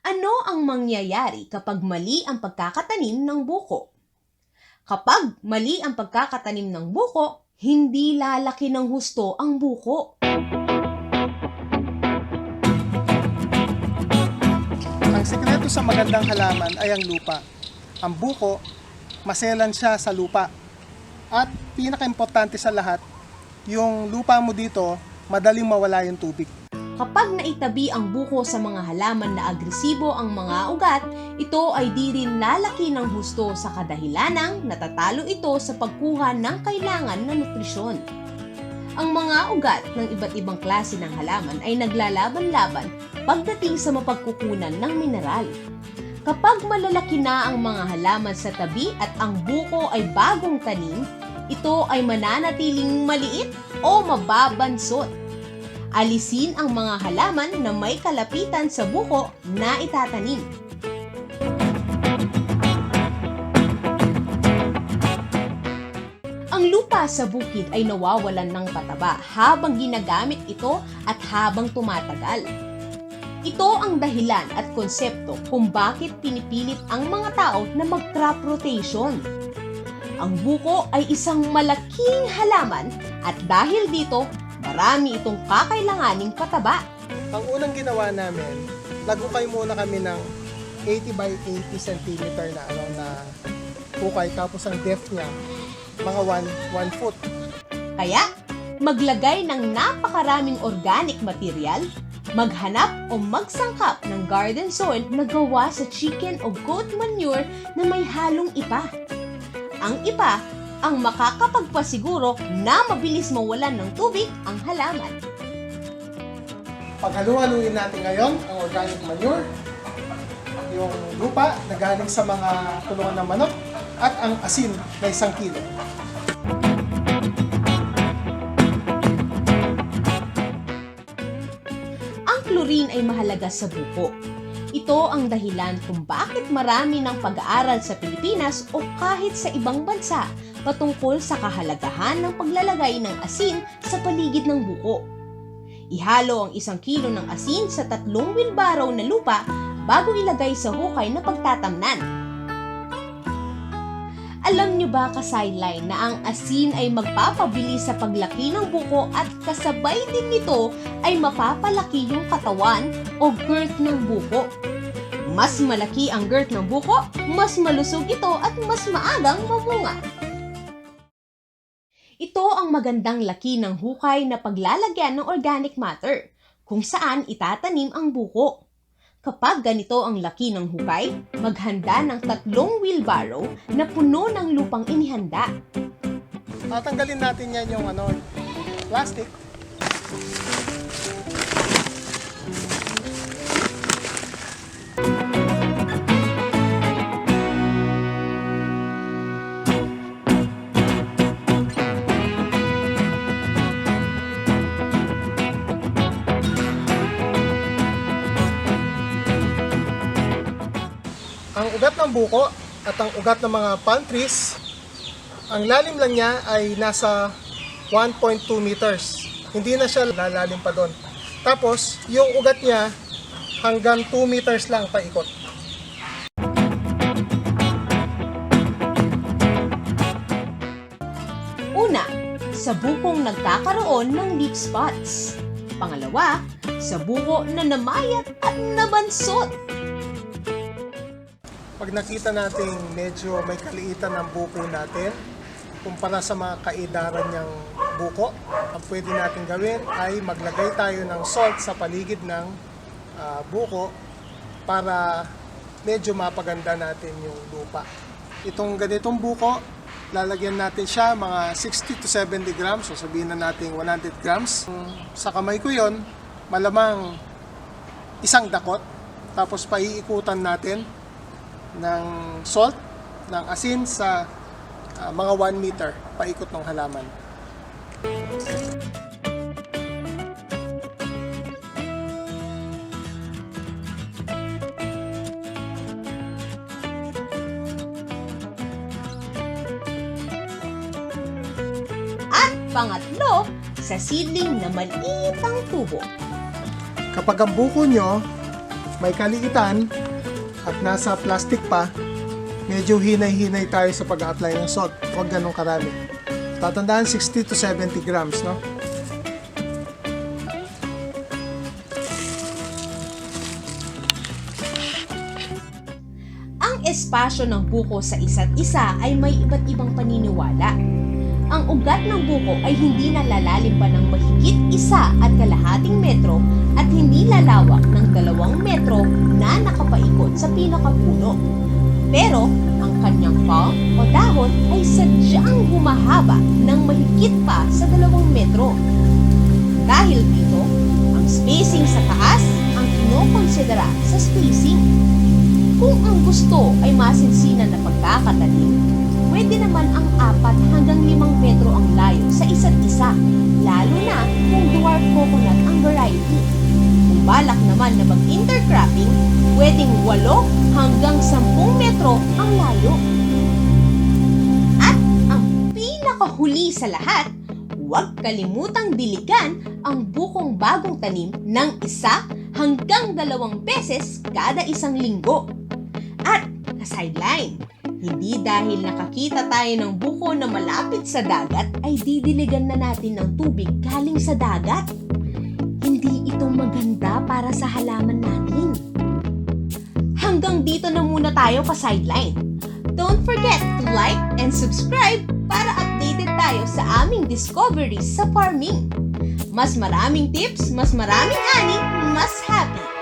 Ano ang mangyayari kapag mali ang pagkakatanim ng buko? Kapag mali ang pagkakatanim ng buko, hindi lalaki ng husto ang buko. Ang sikreto sa magandang halaman ay ang lupa. Ang buko, maselan siya sa lupa. At pinakaimportante sa lahat, yung lupa mo dito, madaling mawala yung tubig. Kapag naitabi ang buko sa mga halaman na agresibo ang mga ugat, ito ay di rin lalaki ng husto sa kadahilanang natatalo ito sa pagkuha ng kailangan na nutrisyon. Ang mga ugat ng iba't ibang klase ng halaman ay naglalaban-laban pagdating sa mapagkukunan ng mineral. Kapag malalaki na ang mga halaman sa tabi at ang buko ay bagong tanim, ito ay mananatiling maliit o mababansot. Alisin ang mga halaman na may kalapitan sa buko na itatanim. Ang lupa sa bukid ay nawawalan ng pataba habang ginagamit ito at habang tumatagal. Ito ang dahilan at konsepto kung bakit pinipilit ang mga tao na mag-crop rotation. Ang buko ay isang malaking halaman at dahil dito, marami itong kakailanganing pataba. Ang unang ginawa namin, nagukay muna kami ng 80 by 80 cm na hukay, tapos ang depth niya, mga 1 foot. Kaya, maglagay ng napakaraming organic material, maghanap o magsangkap ng garden soil na gawa sa chicken o goat manure na may halong ipa. Ang ipa ang makakapagpasiguro na mabilis mawalan ng tubig ang halaman. Paghalu-haluin natin ngayon ang organic manure, yung lupa na galing sa mga kulungan ng manok, at ang asin na 1 kilo. Ang chlorine ay mahalaga sa buko. Ito ang dahilan kung bakit marami ng pag-aaral sa Pilipinas o kahit sa ibang bansa patungkol sa kahalagahan ng paglalagay ng asin sa paligid ng buko. Ihalo ang 1 kilo ng asin sa 3 wheelbarrow na lupa bago ilagay sa hukay na pagtatamnan. Alam niyo ba ka-sideline na ang asin ay magpapabilis sa paglaki ng buko at kasabay din nito ay mapapalaki yung katawan o girth ng buko. Mas malaki ang girth ng buko, mas malusog ito at mas maagang mamunga. Ito ang magandang laki ng hukay na paglalagyan ng organic matter, kung saan itatanim ang buko. Kapag ganito ang laki ng hukay, maghanda ng 3 wheelbarrow na puno ng lupang inihanda. Tatanggalin natin yan yung plastic. Ang ugat ng buko at ang ugat ng mga palm trees, ang lalim lang niya ay nasa 1.2 meters. Hindi na siya lalalim pa doon. Tapos, yung ugat niya hanggang 2 meters lang paikot. Una, sa bukong nagkakaroon ng leaf spots. Pangalawa, sa buko na namayat at nabansot. Pag nakita natin medyo may kaliitan ng buko natin, kumpara sa mga kaedaran niyang buko, ang pwede natin gawin ay maglagay tayo ng salt sa paligid ng buko para medyo mapaganda natin yung lupa. Itong ganitong buko, lalagyan natin siya mga 60 to 70 grams, so sabihin na natin 100 grams. Sa kamay ko yon, malamang 1 dakot, tapos paiikutan natin ng salt, ng asin sa mga 1 meter paikot ng halaman. At pangatlo, sa seedling na maliit ang tubo. Kapag ang buko nyo may kaliitan at nasa plastic pa, medyo hinay-hinay tayo sa pag-apply ng salt. Huwag ganun karami. Tatandaan 60 to 70 grams, no? Ang espasyo ng buko sa isa't isa ay may iba't ibang paniniwala. Ang ugat ng buko ay hindi nalalalim pa ng mahigit 1.5 metro at hindi lalawak ng 2 metro na nakapaikot sa pinakapuno. Pero ang kanyang palm o dahon ay sadyang humahaba ng mahigit pa sa 2 metro. Dahil dito, ang spacing sa taas ang kinokonsidera sa spacing. Kung ang gusto ay masinsinan na pagkakatanim, pwede naman ang 4 hanggang 5 metro ang layo sa isa't isa, lalo na kung dwarf coconut ang variety. Kung balak naman na mag-intercropping, pwedeng 8 hanggang 10 metro ang layo. At ang pinakahuli sa lahat, huwag kalimutang diligan ang bukong bagong tanim ng 1 hanggang 2 beses kada isang linggo. At ka-sideline, hindi dahil nakakita tayo ng buko na malapit sa dagat ay didiligan na natin ng tubig galing sa dagat. Hindi ito maganda para sa halaman natin. Hanggang dito na muna tayo ka-sideline. Don't forget to like and subscribe para updated tayo sa aming discoveries sa farming. Mas maraming tips, mas maraming ani, mas happy!